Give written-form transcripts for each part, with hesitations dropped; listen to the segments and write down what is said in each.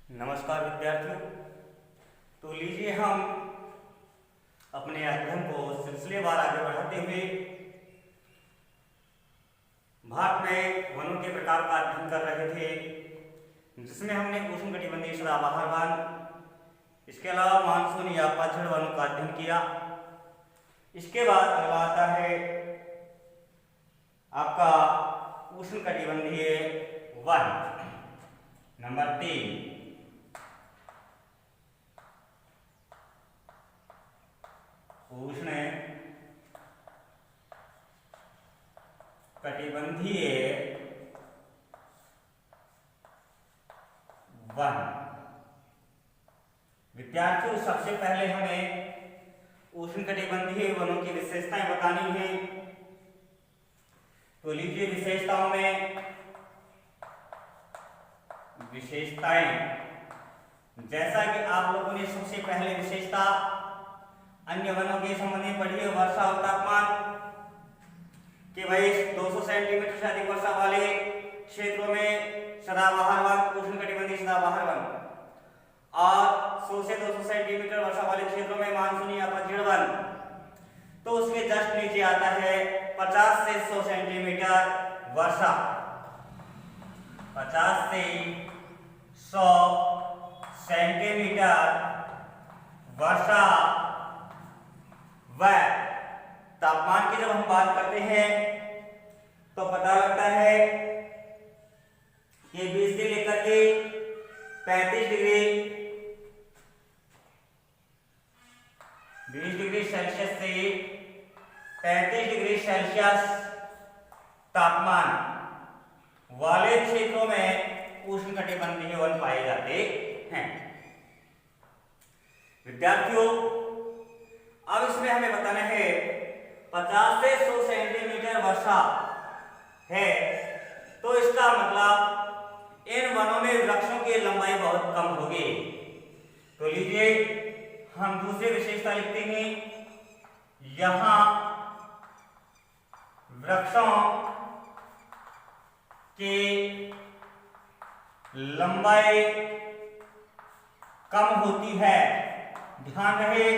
नमस्कार विद्यार्थियों। तो लीजिए हम अपने अध्ययन को सिलसिलेवार आगे बढ़ाते हुए भारत में वनों के प्रकार का अध्ययन कर रहे थे, जिसमें हमने उष्णकटिबंधीय सदाबहार वन, इसके अलावा मानसून या पतझड़ वनों का अध्ययन किया। इसके बाद अगला आता है आपका उष्णकटिबंधीय वन नंबर 3। उष्ण कटिबंधीय वन। विद्यार्थियों, सबसे पहले हमें उष्णकटिबंधीय वनों की विशेषताएं बतानी है। तो लीजिए विशेषताओं में जैसा कि आप लोगों ने सबसे पहले विशेषता अन्य वनों के संबंध में पढ़ी है, वर्षा और तापमान, कि भाई 200 सेंटीमीटर से अधिक वर्षा वाले क्षेत्रों में सदाबहार वन, उष्णकटिबंधीय सदाबहार वन, और 100 से 200 सेंटीमीटर वर्षा वाले क्षेत्रों में मानसूनी या पतझड़ वन। तो उसके जस्ट नीचे आता है 50 से 100 सेंटीमीटर वर्षा, 50 से 100 सेंटीमीटर वर्षा। व तापमान की जब हम बात करते हैं तो पता लगता है कि 20 से लेकर के 35 डिग्री 20 डिग्री सेल्सियस से 35 डिग्री सेल्सियस तापमान वाले क्षेत्रों में उष्णकटिबंधीय वन पाए जाते हैं। विद्यार्थियों, अब इसमें हमें बताना है 50 से 100 सेंटीमीटर वर्षा है, तो इसका मतलब इन वनों में वृक्षों की लंबाई बहुत कम होगी। तो लीजिए हम दूसरी विशेषता लिखते हैं, यहां वृक्षों की लंबाई कम होती है। ध्यान रहे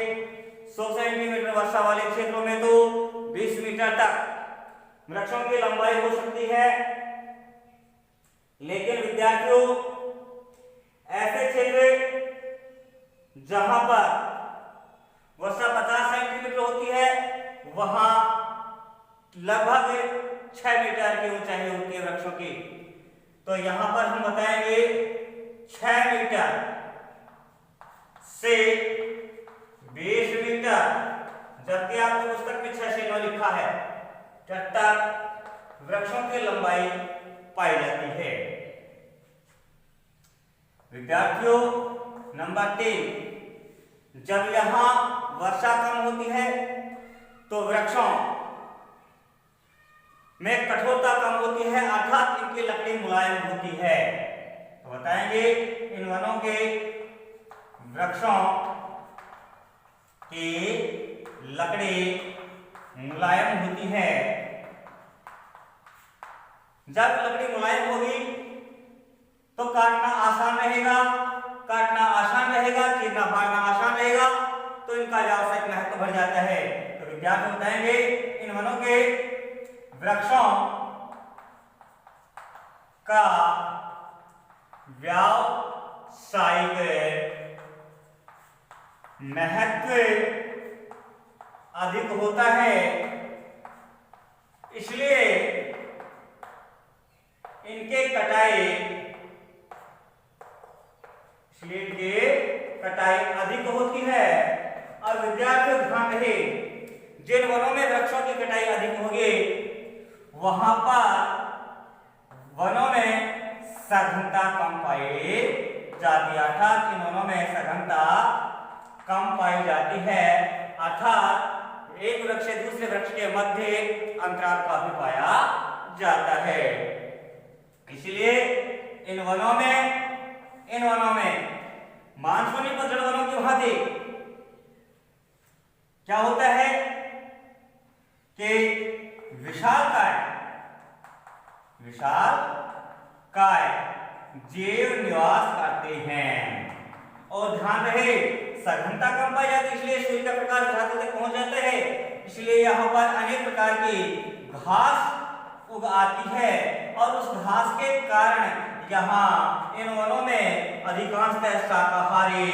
100 सेंटीमीटर वर्षा वाले क्षेत्रों में तो 20 मीटर तक वृक्षों की लंबाई हो सकती है, लेकिन विद्यार्थियों ऐसे क्षेत्र जहां पर वर्षा 50 सेंटीमीटर होती है वहां लगभग 6 मीटर की ऊंचाई होती है वृक्षों की। तो यहां पर हम बताएंगे 6 मीटर से 20 मीटर, जबकि आपकी पुस्तक में 6 से 9 लिखा है, तब तक वृक्षों की लंबाई पाई जाती है। विद्यार्थियों, नंबर 3, जब यहां वर्षा कम होती है तो वृक्षों में कठोरता कम होती है, अर्थात इनकी लकड़ी मुलायम होती है। तो बताएंगे इन वनों के वृक्षों की लकड़ी मुलायम होती है। जब लकड़ी मुलायम होगी तो काटना आसान रहेगा, चीरना फाड़ना आसान रहेगा, तो इनका व्यावसायिक महत्व बढ़ जाता है। तो विद्यार्थी बताएंगे इन वनों के वृक्षों का व्यावसायिक महत्व अधिक होता है, इसलिए इनके कटाई अधिक होती है। और विद्यार्थियों ध्यान रहे, जिन वनों में वृक्षों की कटाई अधिक होगी वहां पर वनों में सघनता कम पाई जाती है, अर्थात इन वनों में सघनता कम पाई जाती है, अर्थात एक वृक्ष से दूसरे वृक्ष के मध्य अंतराल काफी पाया जाता है। इसलिए इन वनों में मानसूनी पतझड़ वनों की भांति क्या होता है कि विशाल काय जीव निवास करते करते हैं। और ध्यान रहे सघनता कम पाई जाती है, इसलिए सूर्य का प्रकाश धरती तक पहुंच जाता है, इसलिए यहाँ पर अनेक प्रकार की घास उग आती है और उस घास के कारण यहाँ इन वनों में अधिकांशतः शाकाहारी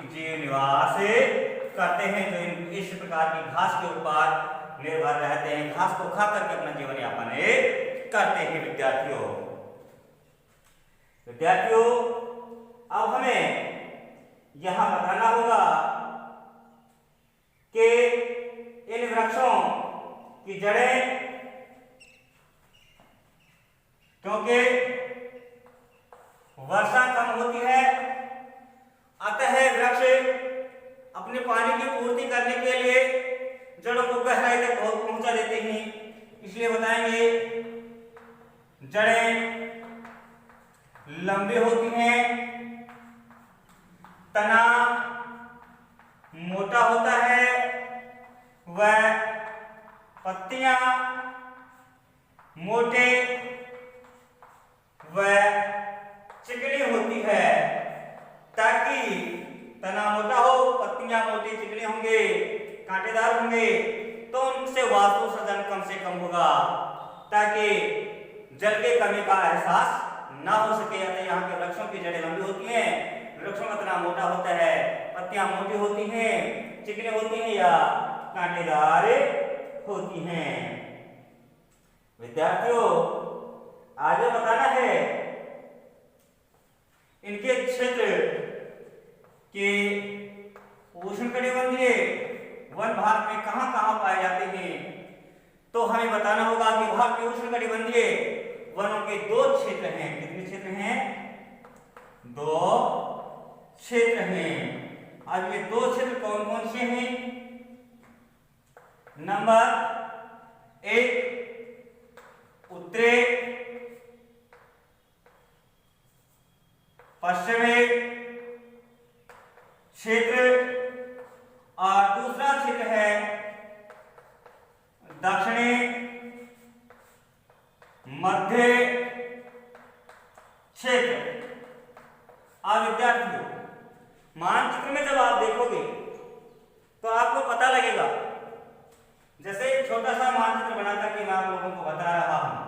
जीव निवास करते हैं, जो इस प्रकार की घास के ऊपर निर्भर रहते हैं, घास को खा करके अपना जीवन यापन करते हैं। विद्यार्थियों अब हमें यहां बताना होगा कि इन वृक्षों की जड़ें, क्योंकि वर्षा कम होती है, अतः वृक्ष अपने पानी की पूर्ति करने के लिए जड़ों को गहराई तक पहुंचा देते हैं, इसलिए बताएंगे जड़ें लंबी होती हैं, तना मोटा होता है, वह पत्तियां मोटे व चिकनी होती है। ताकि तना मोटा हो, पत्तियां मोटी चिकनी होंगे, कांटेदार होंगे, तो उनसे वास्तु सृजन कम से कम होगा, ताकि जल के कमी का एहसास ना हो सके। यहाँ के वृक्षों की जड़ें लंबी होती हैं, वृक्षों का तना मोटा होता है, पत्तियां मोटी होती हैं, चिकनी होती हैं या कांटेदार होती हैं। विद्यार्थियों आगे बताना है इनके क्षेत्र के उष्णकटिबंधीय वन भारत में कहां कहां पाए जाते हैं। तो हमें बताना होगा कि भारत के उष्णकटिबंधीय वनों के दो क्षेत्र हैं। कितने क्षेत्र हैं? दो क्षेत्र हैं। अब ये दो क्षेत्र कौन कौन से हैं? नंबर एक उत्तरी पश्चिमी क्षेत्र और दूसरा क्षेत्र है दक्षिणी मध्य क्षेत्र। अब विद्यार्थियों मानचित्र में जब आप देखोगे तो आपको पता लगेगा, जैसे एक छोटा सा मानचित्र बना करके मैं आप लोगों को बता रहा हूं।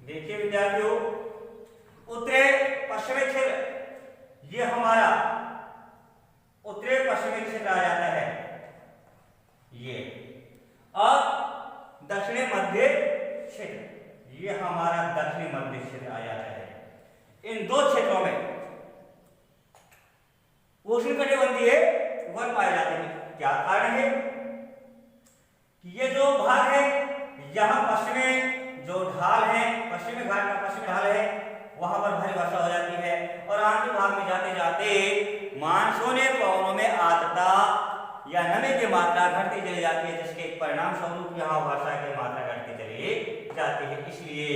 देखिए विद्यार्थियों, उत्तरी पश्चिमी क्षेत्र ये हमारा उत्तरी पश्चिमी क्षेत्र आ जाता है ये, और दक्षिणी मध्य क्षेत्र ये हमारा दक्षिणी मध्य क्षेत्र आ जाता है। इन दो क्षेत्रों में उष्णकटिबंधीय वन पाए जाते हैं। क्या कारण है कि ये जो भाग है यहां पश्चिमी जो ढाल है, पश्चिमी घाट का पश्चिमी ढाल है, वहां पर भारी वर्षा हो जाती है और आंतरिक भाग में जाते जाते मानसूनी पवनों में आर्द्रता या नमी की मात्रा घटती चली जाती है, जिसके परिणाम स्वरूप यहाँ वर्षा की मात्रा घटती चली जाती है। इसलिए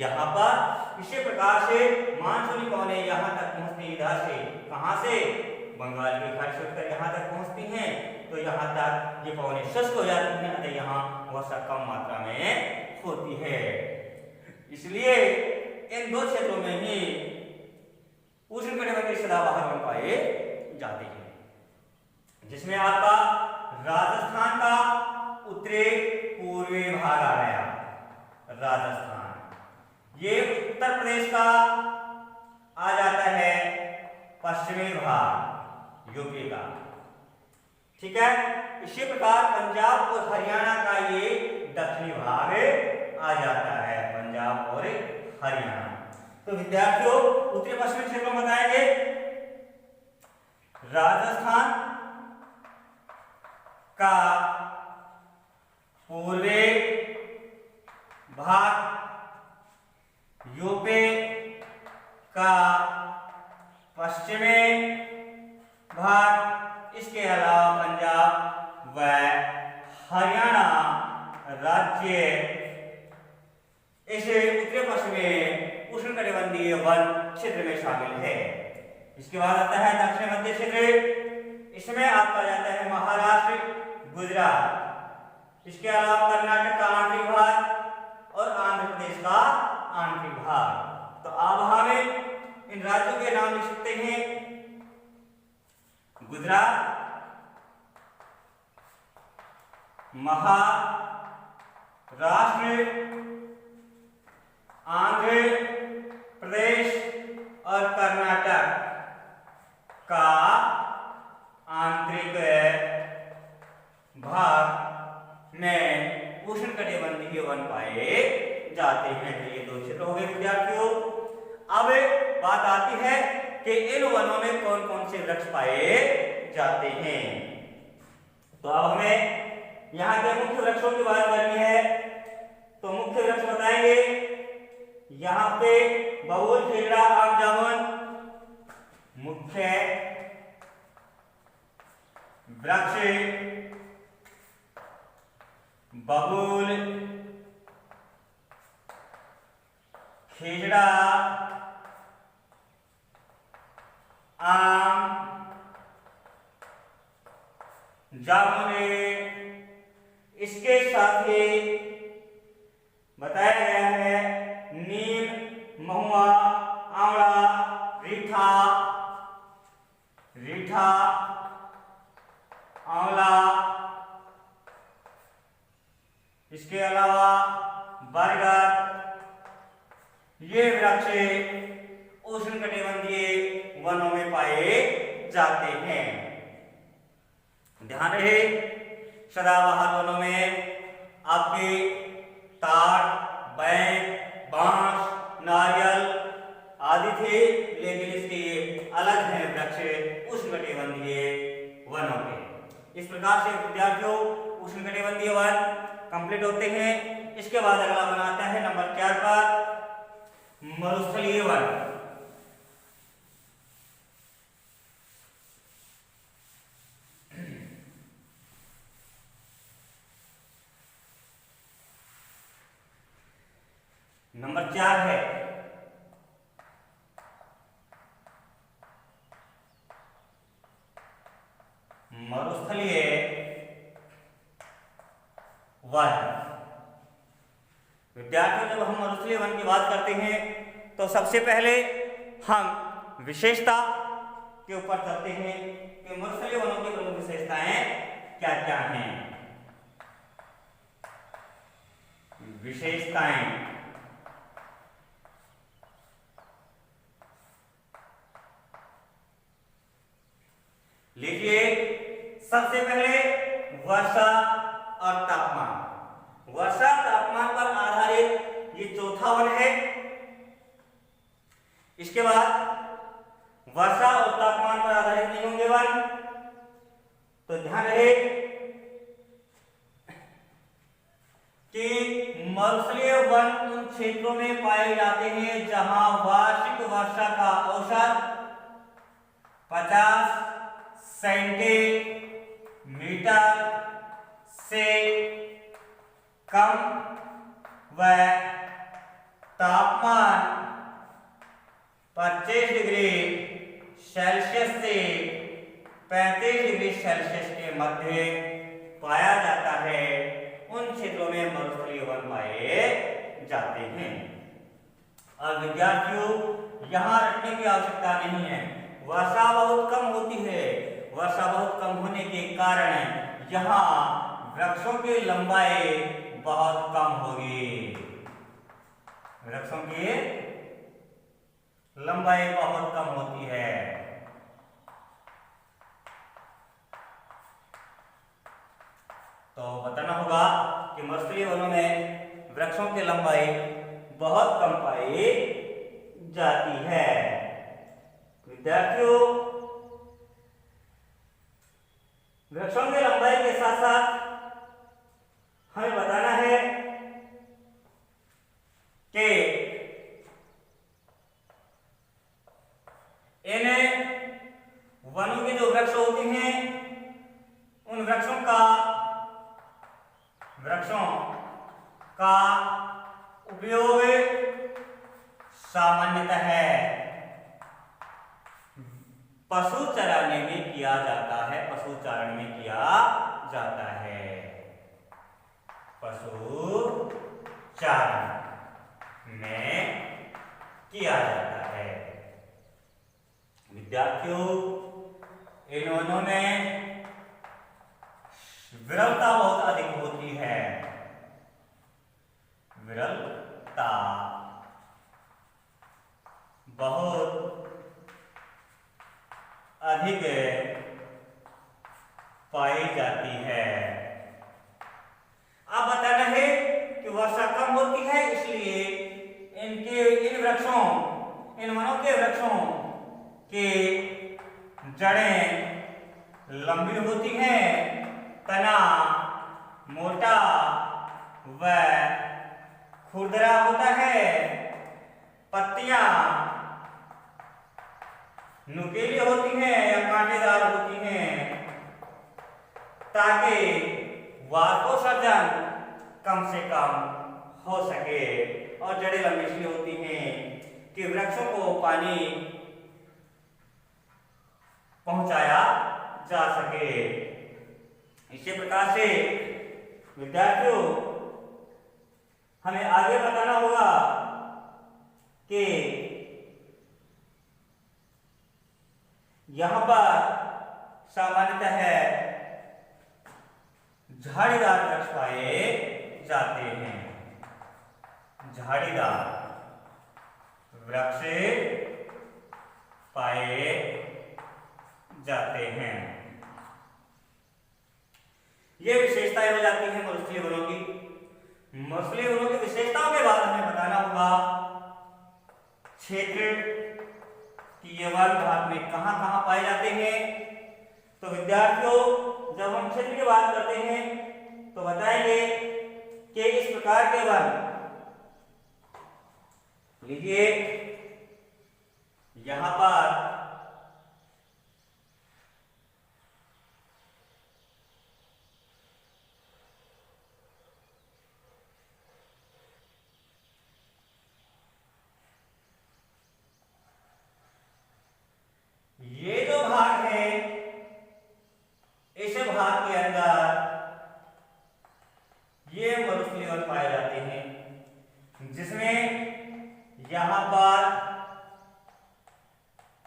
यहाँ पर इसी प्रकार से मानसूनी पवनें यहाँ तक पहुँचती, इधर से कहाँ से? बंगाल की खाड़ी से उठकर यहाँ तक पहुँचती हैं, तो यहाँ तक ये पवनें शुष्क हो जाती हैं, अतः यहाँ वर्षा कम मात्रा में होती है। इसलिए इन दो क्षेत्रों में ही उष्णकटिबंधीय सदाबहार वन पाए जाते हैं, जिसमें आपका राजस्थान का उत्तरी पूर्वी भाग आ गया। राजस्थान ये उत्तर प्रदेश का आ जाता है पश्चिमी भाग यूपी का, ठीक है। इसी प्रकार पंजाब और हरियाणा का ये दक्षिणी भाग आ जाता है, पंजाब और हरियाणा। तो विद्यार्थियों उत्तरी पश्चिमी क्षेत्र में बताएंगे राजस्थान का पूर्वी भाग, यूपी का पश्चिमी भाग, इसके अलावा पंजाब व हरियाणा राज्य इस उत्तरी पश्चिमी उष्णकटिबंधीय कटिबंधीय वन क्षेत्र में शामिल है। इसके बाद आता है दक्षिण मध्य क्षेत्र। इसमें आपका जाता है महाराष्ट्र, गुजरात, इसके अलावा कर्नाटक का आंतरिक भाग और आंध्र प्रदेश का आंतरिक भाग। तो अब हमें इन राज्यों के नाम लिख सकते हैं। गुजरात, महाराष्ट्र, आंध्र प्रदेश और कर्नाटक का आंतरिक भाग में उष्णकटिबंधीय वन पाए जाते हैं। ये दो क्षेत्र हो गए विद्यार्थियों। अब बात आती है कि इन वनों में कौन कौन से वृक्ष पाए जाते हैं। तो अब हमें यहाँ के मुख्य वृक्षों की बात करनी है। तो मुख्य वृक्ष बताएंगे यहाँ पे बबूल, खेजड़ा, आम, जामुन मुख्य वृक्ष बबूल, खेजड़ा, आम, जामुन। इसके साथ ही बताया गया है नीम, महुआ, आंवला, रीठा, आंवला, इसके अलावा बरगद। ये वृक्ष उष्णकटिबंधीय वनों में पाए जाते हैं। ध्यान रहे सदाबहार वनों में आपके ताड़, बैर, बांस, नारियल आदि थे, लेकिन इसके अलग हैं वृक्ष उष्णकटिबंधीय वनों के। इस प्रकार से विद्यार्थियों उष्णकटिबंधीय वन कंप्लीट होते हैं। इसके बाद अगला वन आता है नंबर 4 पर मरुस्थलीय वन। नंबर 4 है मरुस्थलीय वन। विद्यार्थियों जब हम मरुस्थलीय वन की बात करते हैं तो सबसे पहले हम विशेषता के ऊपर चलते हैं कि मरुस्थलीय वनों की प्रमुख विशेषताएं क्या क्या हैं। विशेषताएं लीजिए, सबसे पहले वर्षा और तापमान। वर्षा तापमान पर आधारित ये चौथा वन है। इसके बाद वर्षा और तापमान पर आधारित नहीं होंगे वन। तो ध्यान रहे कि मरुस्थलीय वन उन क्षेत्रों में पाए जाते हैं जहां वार्षिक वर्षा का औसत 50 सेंटीमीटर से कम व तापमान 25 डिग्री सेल्सियस से 35 डिग्री सेल्सियस के मध्य पाया जाता है। उन क्षेत्रों में मरुस्थलीय वन पाए जाते हैं। और विद्यार्थियों यहाँ रखने की आवश्यकता नहीं है। वर्षा बहुत कम होती है। वर्षा बहुत कम होने के कारण यहाँ वृक्षों की लंबाई बहुत कम होगी। वृक्षों की लंबाई बहुत कम होती है। तो बताना होगा कि मरुस्थलीय वनों में वृक्षों की लंबाई बहुत कम पाई जाती है। विद्यार्थियों वृक्षों की लंबाई के साथ साथ हमें बताना है कि इन वनों के जो वृक्ष होते हैं उन वृक्षों का उपयोग सामान्यतः है, पशु चराने में किया जाता है, पशु चारण में किया जाता है, पशु चारण में किया जाता है। विद्यार्थियों, इन वनों में विरलता बहुत अधिक होती है, विरलता बहुत अधिक पाई जाती है। अब बताना है कि वर्षा कम होती है, इसलिए इन वृक्षों, इन वनों के वृक्षों की जड़ें लंबी होती हैं, तना मोटा व खुरदरा होता है, पत्तियां नुकीली होती हैं या कांटेदार होती हैं, ताकि वाष्पोत्सर्जन कम से कम हो सके। और जड़ें लंबी इसलिए होती हैं कि वृक्षों को पानी पहुंचाया जा सके। इसी प्रकार से विद्यार्थियों, हमें आगे बताना होगा कि यहां पर सामान्यतः झाड़ीदार वृक्ष पाए जाते हैं, झाड़ीदार वृक्ष पाए जाते हैं। ये विशेषताएं हो जाती हैं मरुस्थलीय वनों की। मरुस्थलीय वनों की विशेषताओं के बाद हमें बताना होगा क्षेत्र कि ये वन भारत में कहां कहां पाए जाते हैं। तो विद्यार्थियों, जब हम क्षेत्र की बात करते हैं तो बताएंगे कि इस प्रकार के वन लीजिए, यहां पर ये जो भाग है, इस भाग के अंदर ये मरुस्थलीय वन पाए जाते हैं, जिसमें यहां पर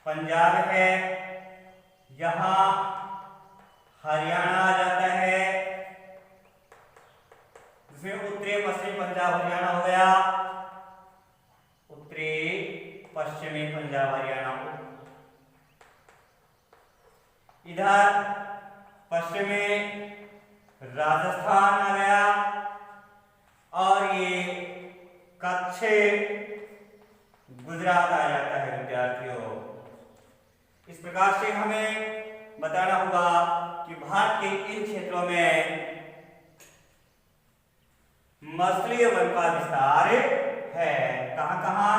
पंजाब है, यहां हरियाणा आ जाता है, जिसमें उत्तरी पश्चिमी पंजाब हरियाणा हो गया, उत्तरी पश्चिमी पंजाब हरियाणा। इधर पश्चिम में राजस्थान आ गया और ये कच्छ गुजरात आ जाता है। विद्यार्थियों, इस प्रकार से हमें बताना होगा कि भारत के इन क्षेत्रों में मरुस्थलीय वन का विस्तार है। कहां कहां?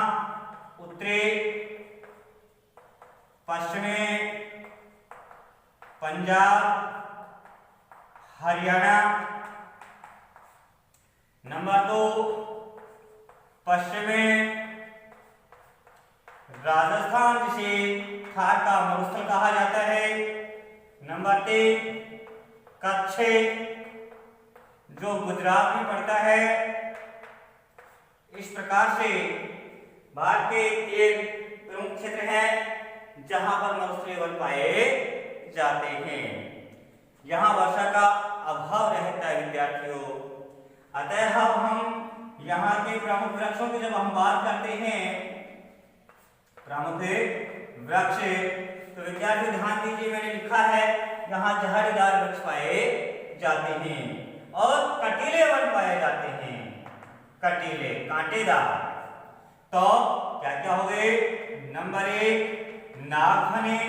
उत्तरी पश्चिमी पंजाब, हरियाणा। नंबर 2 पश्चिमी राजस्थान, जिसे थार का मरुस्थल कहा जाता है। नंबर 3 कच्छ, जो गुजरात में पड़ता है। इस प्रकार से भारत के 3 प्रमुख क्षेत्र हैं जहां पर मरुस्थलीय वन पाए जाते हैं। यहां वर्षा का अभाव रहता है विद्यार्थियों। अतः हम यहाँ के प्रमुख वृक्षों की जब हम बात करते हैं, प्रमुख वृक्ष, तो विद्यार्थी ध्यान दीजिए, मैंने लिखा है यहाँ झाड़ीदार वृक्ष पाए जाते हैं और कटीले वन पाए जाते हैं। कटीले, कांटेदार। तो क्या क्या हो गए? नंबर 1 नागफनी,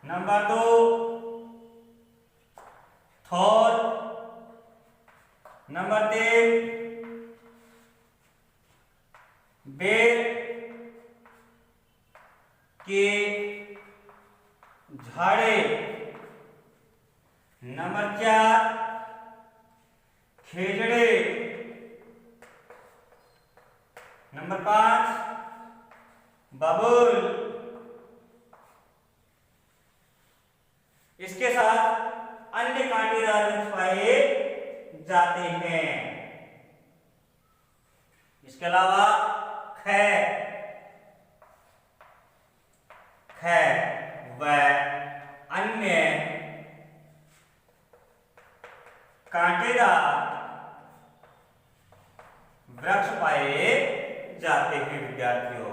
नंबर 2 थोर, नंबर 3 बेल के झाड़े, नंबर 4 खेजड़े, नंबर 5 बबूल। इसके साथ अन्य कांटेदार वृक्ष पाए जाते हैं। इसके अलावा खैर व अन्य कांटेदार वृक्ष पाए जाते हैं विद्यार्थियों।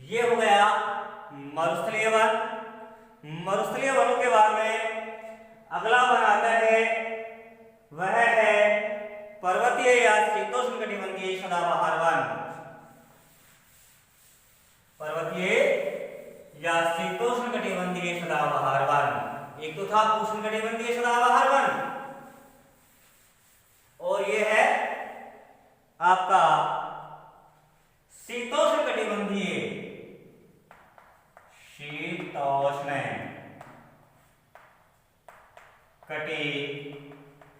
ये हो गया मरुस्थलीय वन। मरुस्थलीय वनों के बारे में अगला वन आता है, वह है पर्वतीय या शीतोष्णकटिबंधीय सदाबहार वन। पर्वतीय या शीतोष्णकटिबंधीय सदाबहार वन। एक तो था उष्णकटिबंधीय सदाबहार वन और ये है आपका शीतोष्णकटिबंधीय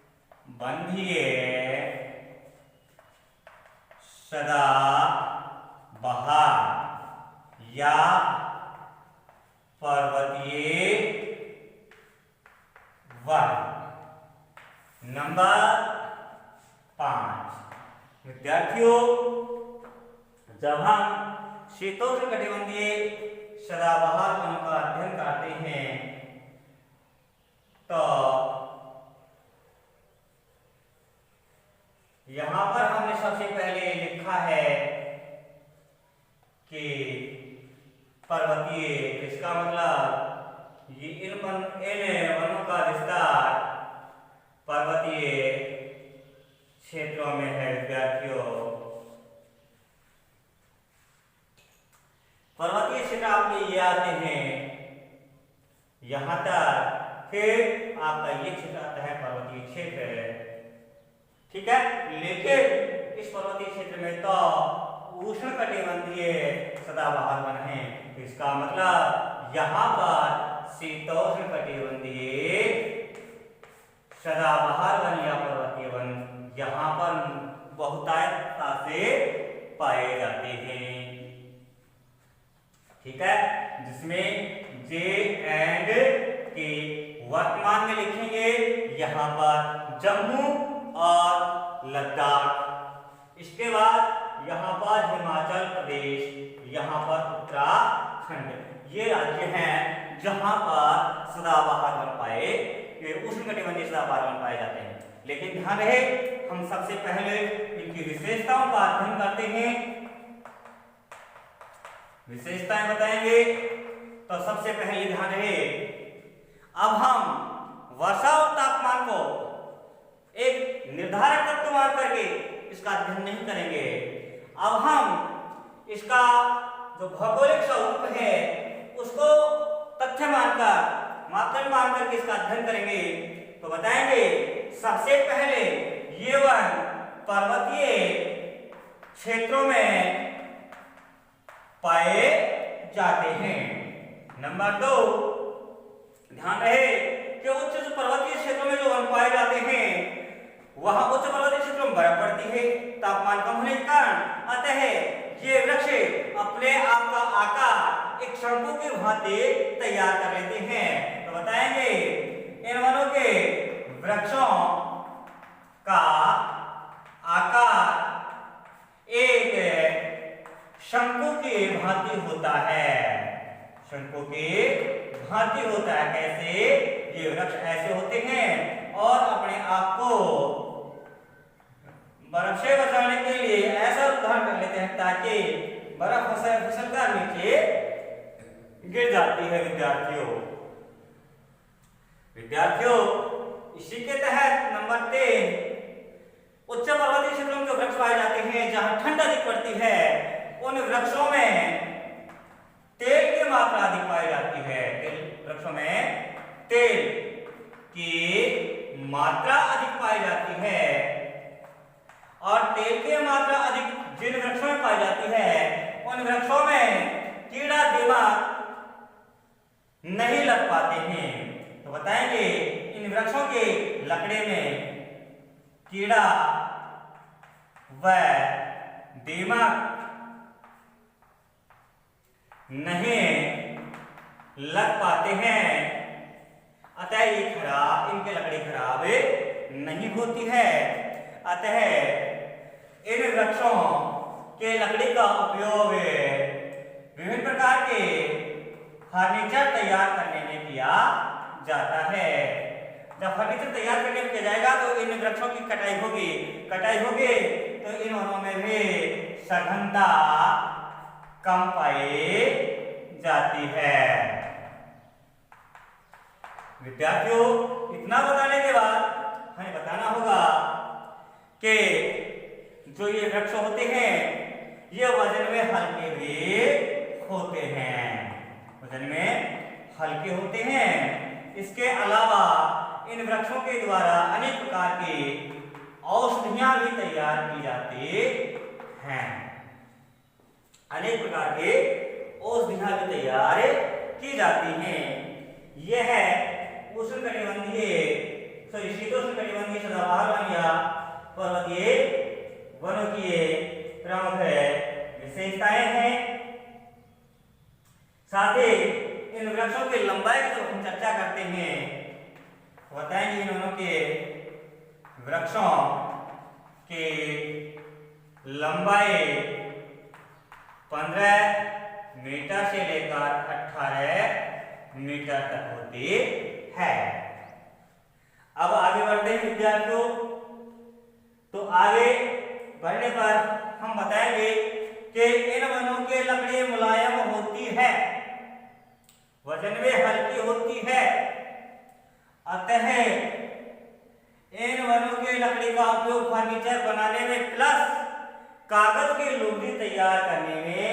कटिबंधीय सदाबहार या पर्वतीय वन। नंबर 5 विद्यार्थियों, जब हम शीतोष्णकटिबंधीय सदाबहार वनों का अध्ययन करते हैं तो यहां पर हमने सबसे पहले लिखा है कि पर्वतीय, इसका मतलब ये इन वनों का विस्तार पर्वतीय क्षेत्रों में है विद्यार्थियों। पर्वतीय क्षेत्र आपके ये आते हैं यहां तक, फिर आपका ये क्षेत्र आता है पर्वतीय क्षेत्र, ठीक है। लेकिन इस पर्वतीय क्षेत्र में तो उष्णकटिबंधीय सदाबहार वन है, इसका मतलब यहाँ पर शीतोष्णकटिबंधीय सदाबहार वन या पर्वतीय वन यहाँ पर बहुतायतता से पाए जाते हैं, ठीक है। जिसमें जे एंड के वर्तमान में लिखेंगे यहाँ पर जम्मू और लद्दाख। इसके बाद यहाँ पर हिमाचल प्रदेश, यहाँ पर उत्तराखंड, ये राज्य हैं जहाँ पर सदाबहार वन पाए, उष्णकटिबंधीय सदाबहार वन पाए जाते हैं। लेकिन ध्यान रहे, हम सबसे पहले इनकी विशेषताओं का अध्ययन करते हैं, विशेषताएं बताएंगे। तो सबसे पहले ध्यान रहे, अब हम वर्षा और तापमान को एक निर्धारक तत्व मान करके इसका अध्ययन नहीं करेंगे। अब हम इसका जो भौगोलिक स्वरूप है उसको तथ्य मानकर, मापदंड मान करके इसका अध्ययन करेंगे। तो बताएंगे सबसे पहले ये वन पर्वतीय क्षेत्रों में पाए जाते हैं। नंबर 2, ध्यान रहे कि उच्च पर्वतीय क्षेत्रों में जो वन पाए जाते हैं वहां उच्च पर्वतीय क्षेत्रों में बर्फ पड़ती है तापमान कम होने के कारण, अतः ये वृक्ष अपने आप का आकार एक शंकु की भांति तैयार कर लेते हैं। तो बताएंगे इन वनों के वृक्षों का आकार एक शंकु की भांति होता है, शंकु की भांति होता है। कैसे? ये वृक्ष ऐसे होते हैं और अपने आप को बर्फ से बचाने के लिए ऐसा उदाहरण कर लेते हैं ताकि बर्फ फिसल कर नीचे गिर जाती है। विद्यार्थियों इसी के तहत नंबर 3, उच्च पर्वतीय क्षेत्रों में जो वृक्ष पाए जाते हैं जहां ठंड अधिक पड़ती है उन वृक्षों में तेल की मात्रा अधिक पाई जाती है। वृक्षों में तेल की मात्रा अधिक पाई जाती है और तेल की मात्रा अधिक जिन वृक्षों में पाई जाती है उन वृक्षों में कीड़ा दीमक नहीं लग पाते हैं। तो बताएंगे इन वृक्षों के लकड़े में कीड़ा व दीमक नहीं लग पाते हैं, अतः ये खराब, इनकी लकड़ी खराब नहीं होती है। अतः इन वृक्षों के लकड़ी का उपयोग विभिन्न प्रकार के फर्नीचर तैयार करने में किया जाता है। जब फर्नीचर तैयार करने में किया जाएगा तो इन वृक्षों की कटाई होगी तो इन वनों में भी सघनता कम पाई जाती है। विद्यार्थियों, इतना बताने के बाद हमें बताना होगा कि जो ये वृक्ष होते हैं ये वजन में हल्के भी होते हैं, वजन में हल्के होते हैं। इसके अलावा इन वृक्षों के द्वारा अनेक प्रकार की औषधियां भी तैयार की जाती हैं, अनेक प्रकार के औषधियां भी तैयार की जाती हैं। यह उष्णकटिबंधीय शीतोष्णकटिबंधीय सदाबहार वन या पर्वतीय वनों की प्रमुख विशेषताएं हैं। साथ ही इन वृक्षों की लंबाई की जब हम चर्चा करते हैं बताएंगे इन वनों के वृक्षों की लंबाई 15 मीटर से लेकर 18 मीटर तक होती है। अब आगे बढ़ते हैं विद्यार्थियों। तो आगे बढ़ने पर हम बताएंगे कि इन वनों की लकड़ी मुलायम होती है, वजन में हल्की होती है। अतः इन वनों की लकड़ी का उपयोग फर्नीचर बनाने में प्लस कागज की लुगदी तैयार करने में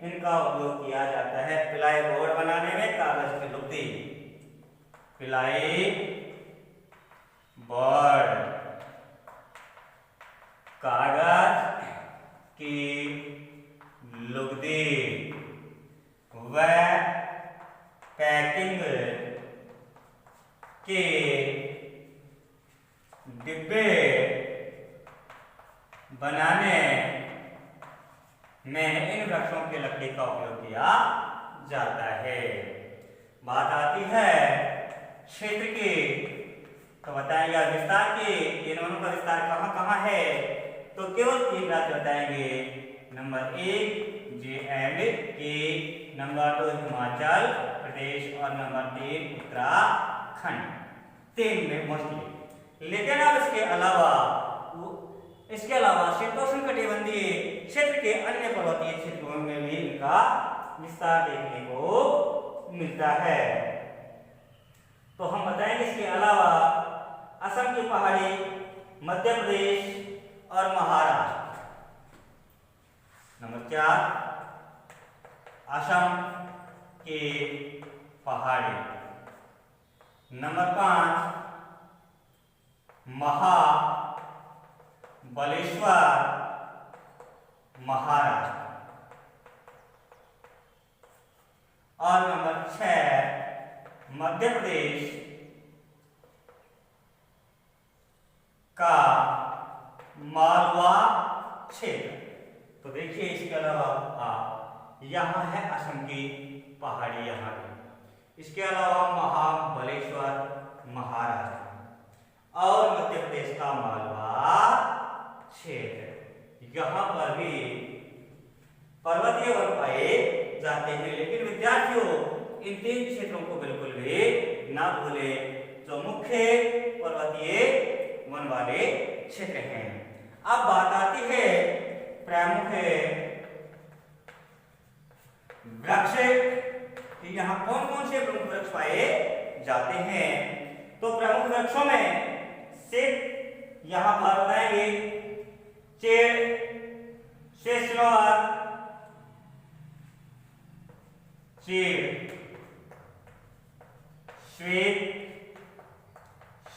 इनका उपयोग किया जाता है। प्लाई बोर्ड बनाने में कागज की लुगदी, प्लाई बोर्ड, कागज की लुगदी व पैकिंग के डिब्बे बनाने में इन वृक्षों की लकड़ी का उपयोग किया जाता है। बात आती है क्षेत्र की, तो बताएंगे विस्तार की, इन वनों का विस्तार कहाँ कहाँ है। तो केवल 3 राज्य बताएंगे। Number 1 JNK, number 2 Himachal Pradesh और नंबर 3 उत्तराखंड। 3 में मोस्टली। लेकिन अब इसके अलावा शीतोष्णकटिबंधीय क्षेत्र के अन्य पर्वतीय क्षेत्रों में भी इनका विस्तार देखने को मिलता है। तो हम बताएंगे इसके अलावा असम की पहाड़ी, मध्य प्रदेश और महाराष्ट्र। नंबर 4 असम की पहाड़ी। नंबर 5 महाबलेश्वर महाराष्ट्र। और नंबर 6 मध्य प्रदेश का मालवा क्षेत्र। तो देखिए इसके अलावा यहाँ है असम की पहाड़ी, यहाँ पे। इसके अलावा महाबलेश्वर महाराष्ट्र और मध्य प्रदेश का मालवा क्षेत्र, यहाँ पर भी पर्वतीय वन पाए जाते हैं। लेकिन विद्यार्थियों, इन 3 क्षेत्रों को बिल्कुल भी ना भूले जो मुख्य पर्वतीय वन वाले क्षेत्र हैं। अब बात आती है प्रमुख वृक्ष कि यहाँ कौन कौन से प्रमुख वृक्ष पाए जाते हैं। तो प्रमुख वृक्षों में से यहाँ पर बताएंगे चेड़, शेषनवार, चेड़, श्वेत,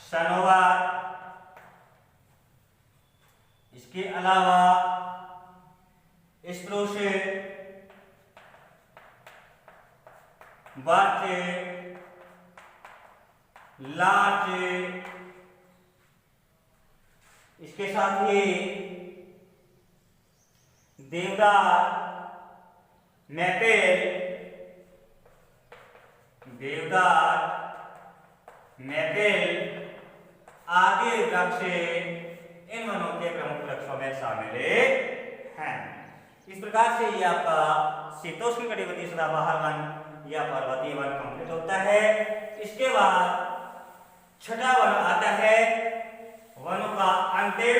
सनोवर। इसके अलावा स्प्रूस, बर्च, लार्च, इसके साथ ही देवदार, मैपेल, देवदार, मैपल आदि वृक्ष इन वनों के प्रमुख वृक्षों में शामिल हैं। इस प्रकार से ये आपका शीतोष्ण कटिबंधीय सदाबहार वन या पर्वतीय वन कंप्लीट होता है। इसके बाद छठा वन आता है, वनों का अंतिम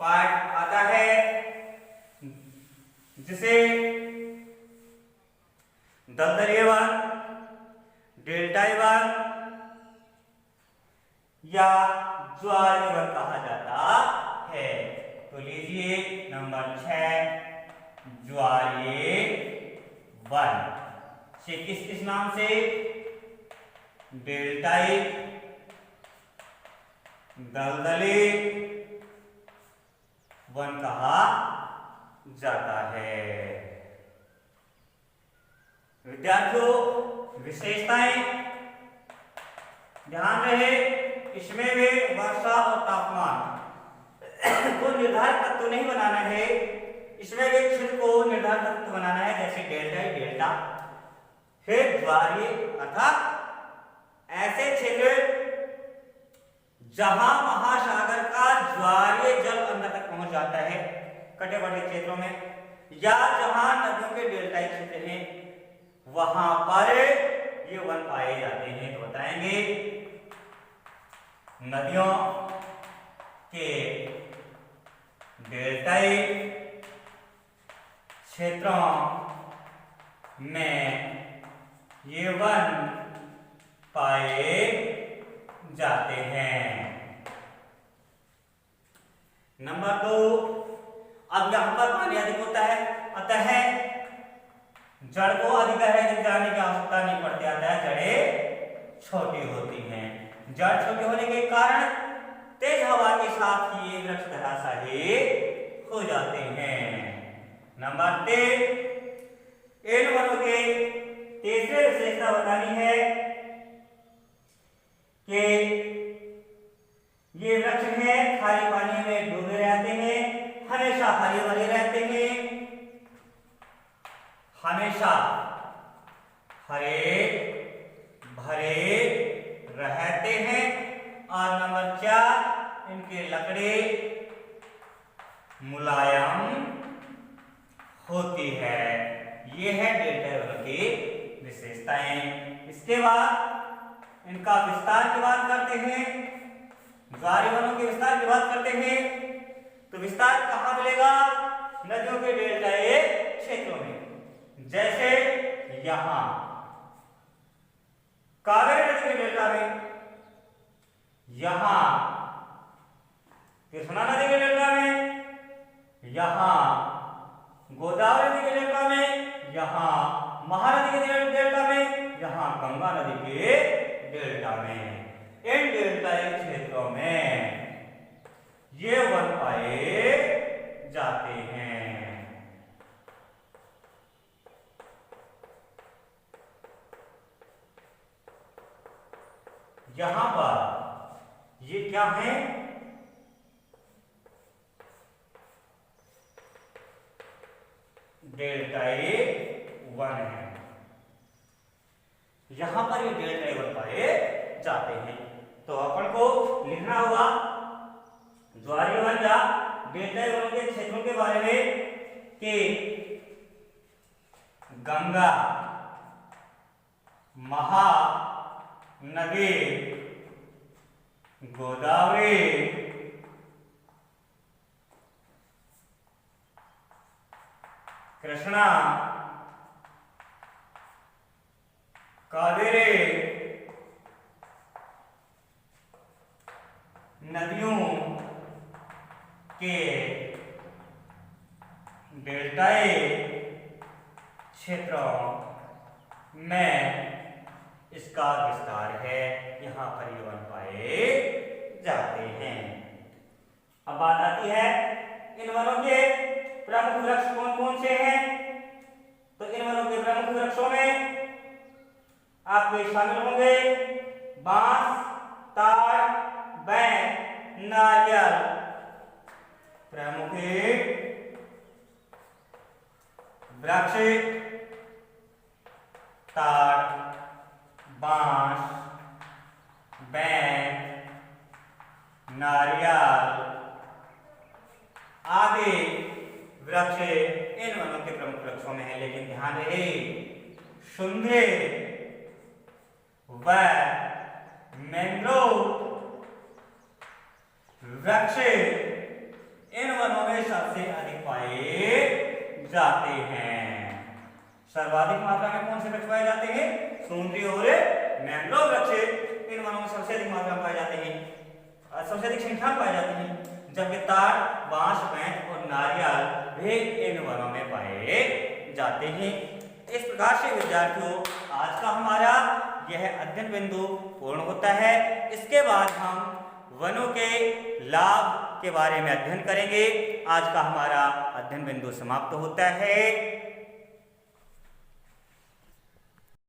पार्ट आता है जिसे दलदलीय वन, डेल्टाई वन या ज्वारीय वन कहा जाता है। तो लीजिए नंबर 6 ज्वारीय वन से किस नाम से? डेल्टाई, दलदली वन कहा जाता है। विद्यार्थियों, विशेषताएं ध्यान रहे, इसमें भी वर्षा और तापमान को निर्धारित तत्व नहीं बनाना है, इसमें भी क्षेत्र को निर्धारित तत्व बनाना है, जैसे डेल्टाई, डेल्टा। फिर ज्वारीय अर्थात ऐसे क्षेत्र जहां महासागर का ज्वारीय जल अंदर तक पहुंच जाता है कटे बटे क्षेत्रों में, या जहां नदियों के डेल्टाई क्षेत्र हैं वहां पर ये वन पाए जाते हैं। तो बताएंगे नदियों के डेल्टाई क्षेत्रों में ये वन पाए जाते हैं। नंबर 2, अब यहां पर पानी अधिक होता है, अतः जड़ को अधिक गहराई तक जाने की आवश्यकता नहीं पड़ती, अतः जड़ें छोटी होती हैं। जड़ छोटे होने के कारण तेज हवा के साथ ही ये वृक्ष धराशायी हो जाते हैं। नंबर 3, इन वनों के तीसरी विशेषता बतानी है कि ये वृक्ष हैं खारे पानी में डूबे रहते हैं, हमेशा हरे भरे रहते हैं, हमेशा हरे भरे रहते हैं। और नंबर 4, इनके लकड़ी मुलायम होती है। ये है डेल्टाई वन की विशेषताएं। इसके बाद इनका विस्तार की बात करते हैं, ज्वारीय वनों के विस्तार की बात करते हैं। तो विस्तार कहां मिलेगा? नदियों के डेल्टाई क्षेत्रों में, जैसे यहां कावेरी नदी के डेल्टा में, यहां कृष्णा नदी के डेल्टा में, यहां गोदावरी नदी के डेल्टा में, यहां महानदी के डेल्टा में, यहां गंगा नदी के डेल्टा में। इन डेल्टाई क्षेत्रों में ये वन पाए जाते हैं। यहां पर ये क्या है? डेल्टाई वन है। यहां पर ये डेल्टाई वन पाए जाते हैं। तो अपन को लिखना होगा ज्वारीय वन या डेल्टाई वनों के क्षेत्रों के बारे में कि गंगा, महानदी, गोदावरी, कृष्णा, कावेरी नदियों के डेल्टाई क्षेत्रों में इसका विस्तार है। यहां पर ये वन पाए जाते हैं। अब बात आती है इन वनों के प्रमुख वृक्ष कौन कौन से हैं? तो इन वनों के प्रमुख वृक्षों में आपके शामिल होंगे बांस, ताड़, बैर, नारियल। प्रमुख वृक्ष ताड़, बांस, बैर, नारियल आदि वृक्ष इन वनों के प्रमुख वृक्षों में है। लेकिन ध्यान रहे, शुंगे व मैंग्रोव वृक्ष इन वनों में सबसे अधिक पाए जाते हैं। सर्वाधिक मात्रा में कौन से वृक्ष पाए जाते हैं? सुंदरी और मैंग्रोव वृक्ष इन वनों में सबसे अधिक मात्रा में पाए जाते हैं, सबसे अधिक संख्या में पाए जाते हैं। जबकि ताड़, बांस, बैर और नारियल वे इन वनों में पाए जाते हैं। इस प्रकार से विद्यार्थियों, आज का हमारा यह अध्ययन बिंदु पूर्ण होता है। इसके बाद हम वनों के लाभ के बारे में अध्ययन करेंगे। आज का हमारा अध्ययन बिंदु समाप्त होता है।